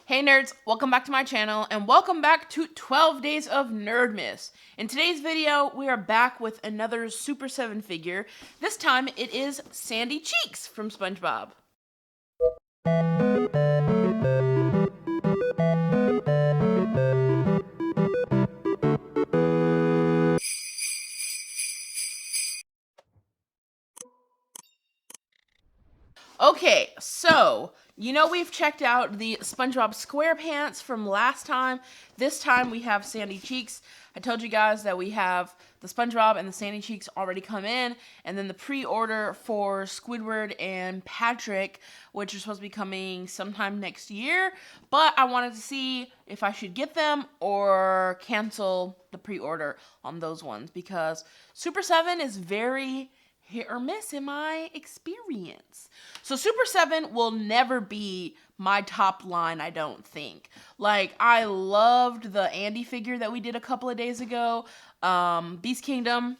Hey nerds, welcome back to my channel and welcome back to 12 Days of Nerdmas. In today's video, we are back with another Super7 figure. This time it is Sandy Cheeks from SpongeBob. Okay, so, you know we've checked out the SpongeBob SquarePants from last time. This time we have Sandy Cheeks. I told you guys that we have the SpongeBob and the Sandy Cheeks already come in, and then the pre-order for Squidward and Patrick, which are supposed to be coming sometime next year, but I wanted to see if I should get them or cancel the pre-order on those ones, because Super7 is very hit or miss in my experience. So Super7 will never be my top line, I don't think. Like, I loved the Andy figure that we did a couple of days ago. Beast Kingdom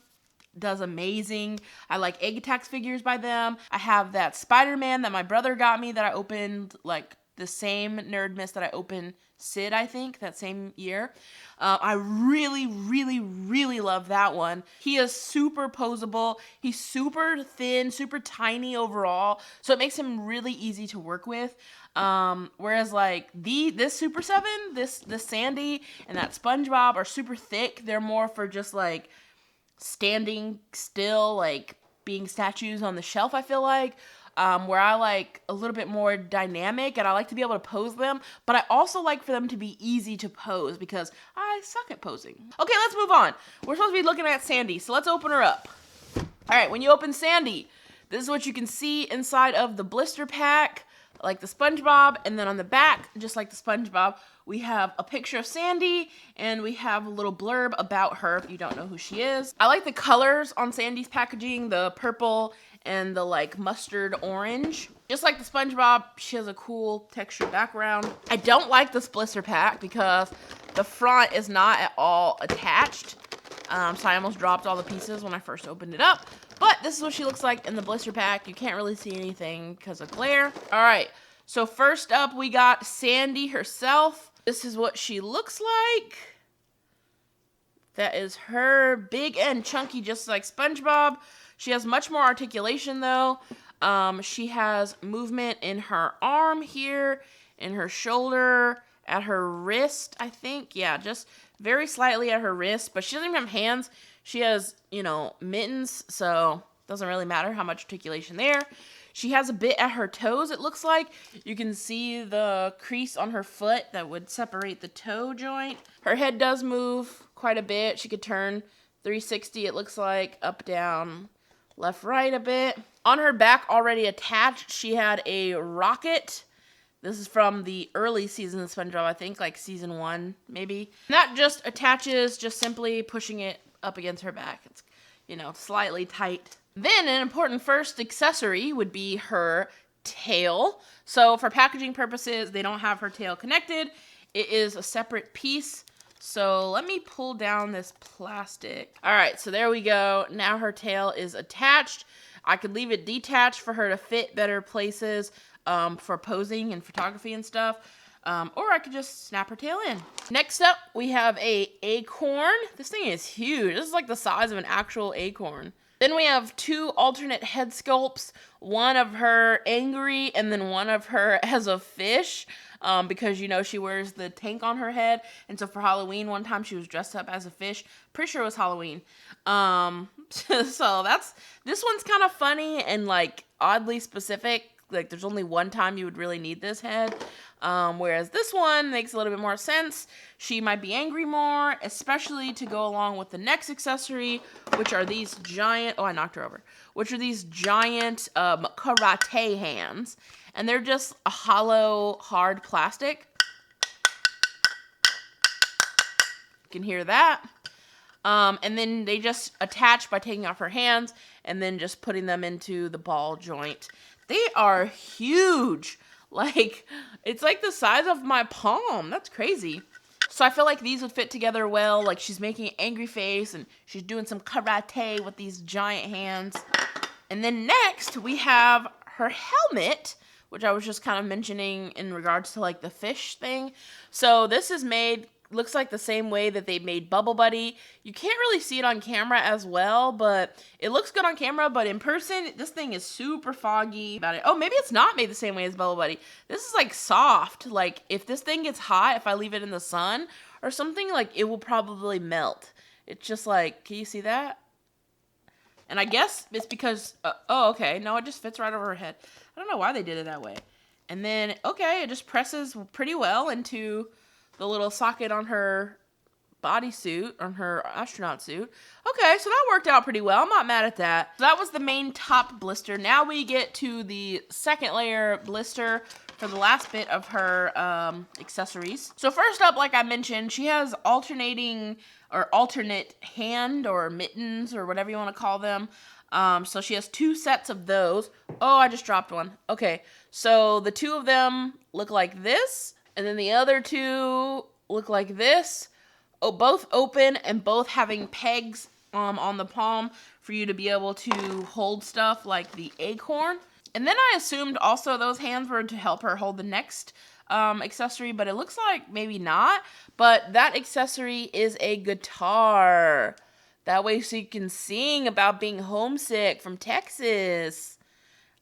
does amazing. I like Egg Attacks figures by them. I have that Spider-Man that my brother got me that I opened, like, the same Nerdmas that I opened Sid, I think, that same year. I really love that one. He is super posable. He's super thin, super tiny overall, so it makes him really easy to work with. Whereas like this Super7, this Sandy and that SpongeBob are super thick. They're more for just like standing still, like being statues on the shelf, I feel like. Where I like a little bit more dynamic and I like to be able to pose them, but I also like for them to be easy to pose because I suck at posing. Okay, let's move on. We're supposed to be looking at Sandy, so let's open her up. All right, when you open Sandy, this is what you can see inside of the blister pack, like the SpongeBob, and then on the back, just like the SpongeBob, we have a picture of Sandy, and we have a little blurb about her if you don't know who she is. I like the colors on Sandy's packaging, the purple and the like mustard orange. Just like the SpongeBob, she has a cool textured background. I don't like this blister pack because the front is not at all attached. So I almost dropped all the pieces when I first opened it up. But this is what she looks like in the blister pack. You can't really see anything because of glare. All right, so first up we got Sandy herself. This is what she looks like. That is her, big and chunky, just like SpongeBob. She has much more articulation though. She has movement in her arm here, in her shoulder, at her wrist, I think. Yeah, just very slightly at her wrist, but she doesn't even have hands. She has, you know, mittens, so it doesn't really matter how much articulation there. She has a bit at her toes, it looks like. You can see the crease on her foot that would separate the toe joint. Her head does move quite a bit. She could turn 360, it looks like, up, down, left, right a bit. On her back, already attached, she had a rocket. This is from the early season of SpongeBob, I think, like season 1, maybe. And that just attaches, just simply pushing it up against her back. It's, you know, slightly tight. Then an important first accessory would be her tail. So for packaging purposes, they don't have her tail connected. It is a separate piece. So let me pull down this plastic. All right, so there we go. Now her tail is attached. I could leave it detached for her to fit better places for posing and photography and stuff. Or I could just snap her tail in. Next up, we have a acorn. This thing is huge. This is like the size of an actual acorn. Then we have two alternate head sculpts, one of her angry and then one of her as a fish, because, you know, she wears the tank on her head. And so for Halloween, one time she was dressed up as a fish. Pretty sure it was Halloween. So this one's kind of funny and like oddly specific. Like there's only one time you would really need this head. Whereas this one makes a little bit more sense. She might be angry more, especially to go along with the next accessory, which are these giant, oh, I knocked her over, which are these giant karate hands. And they're just a hollow, hard plastic. You can hear that. And then they just attach by taking off her hands and then just putting them into the ball joint. They are huge. Like, it's like the size of my palm. That's crazy. So I feel like these would fit together well. Like she's making an angry face and she's doing some karate with these giant hands. And then next we have her helmet, which I was just kind of mentioning in regards to like the fish thing. So this is made, looks like the same way that they made Bubble Buddy. You can't really see it on camera as well, but it looks good on camera, but in person, this thing is super foggy about it. Oh, maybe it's not made the same way as Bubble Buddy. This is like soft. Like if this thing gets hot, if I leave it in the sun or something, like it will probably melt. It's just like, can you see that? And I guess it's because, oh, okay. No, it just fits right over her head. I don't know why they did it that way. And then, okay, it just presses pretty well into the little socket on her bodysuit, on her astronaut suit. Okay, so that worked out pretty well. I'm not mad at that. So that was the main top blister. Now we get to the second layer blister for the last bit of her accessories. So first up, like I mentioned, she has alternate hand or mittens or whatever you want to call them. So she has 2 sets of those. Oh, I just dropped one. Okay, so the 2 of them look like this, and then the other 2 look like this. Oh, both open and both having pegs on the palm for you to be able to hold stuff like the acorn. And then I assumed also those hands were to help her hold the next accessory, but it looks like maybe not. But that accessory is a guitar. That way she can sing about being homesick from Texas.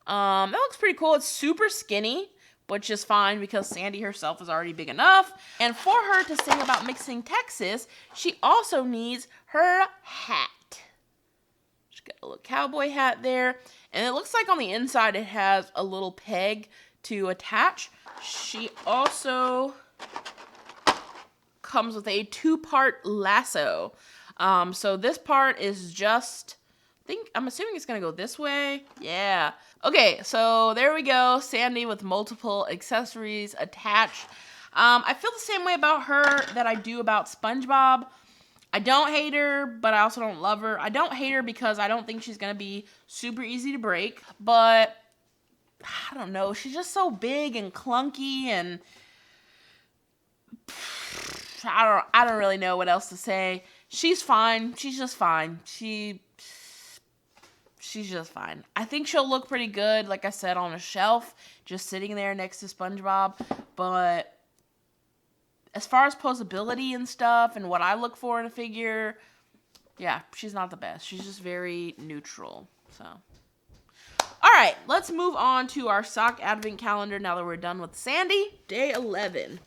That looks pretty cool. It's super skinny, which is fine because Sandy herself is already big enough. And for her to sing about mixing Texas, she also needs her hat. She's got a little cowboy hat there. And it looks like on the inside it has a little peg to attach. She also comes with a 2-part lasso. So this part is just, I'm assuming it's gonna go this way. Yeah. Okay, so there we go. Sandy with multiple accessories attached. I feel the same way about her that I do about SpongeBob. I don't hate her, but I also don't love her. I don't hate her because I don't think she's gonna be super easy to break, but I don't know. She's just so big and clunky, and I don't really know what else to say. She's fine. She's just fine. She's just fine. I think she'll look pretty good, like I said, on a shelf, just sitting there next to SpongeBob. But as far as posability and stuff and what I look for in a figure, yeah, she's not the best. She's just very neutral. So, all right, let's move on to our sock advent calendar now that we're done with Sandy. Day 11.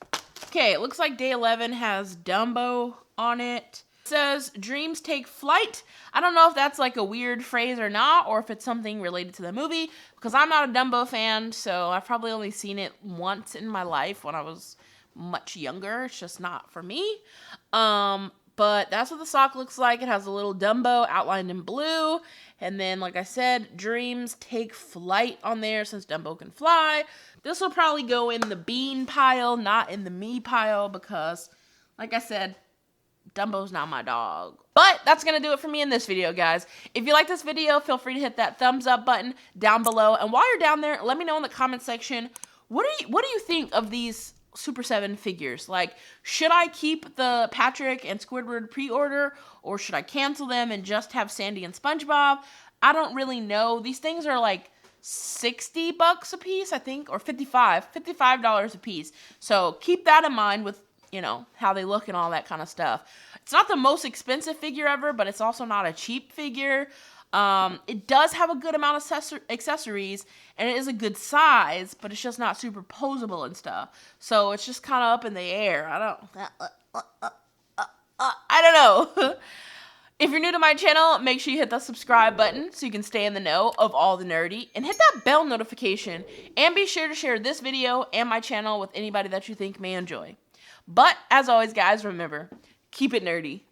Okay, it looks like day 11 has Dumbo on it. It says, dreams take flight. I don't know if that's like a weird phrase or not, or if it's something related to the movie, because I'm not a Dumbo fan, so I've probably only seen it once in my life when I was much younger. It's just not for me. But that's what the sock looks like. It has a little Dumbo outlined in blue. And then, like I said, dreams take flight on there since Dumbo can fly. This will probably go in the bean pile, not in the me pile, because, like I said, Dumbo's not my dog. But that's going to do it for me in this video, guys. If you like this video, feel free to hit that thumbs up button down below. And while you're down there, let me know in the comment section, what do you think of these Super7 figures? Like, should I keep the Patrick and Squidward pre-order, or should I cancel them and just have Sandy and SpongeBob? I don't really know. These things are like $60 a piece, I think, or $55 a piece. So keep that in mind with, you know, how they look and all that kind of stuff. It's not the most expensive figure ever, but it's also not a cheap figure. It does have a good amount of accessories, and it is a good size, but it's just not super posable and stuff. So it's just kind of up in the air. I don't know. If you're new to my channel, make sure you hit the subscribe button so you can stay in the know of all the nerdy, and hit that bell notification, and be sure to share this video and my channel with anybody that you think may enjoy. But as always, guys, remember, keep it nerdy.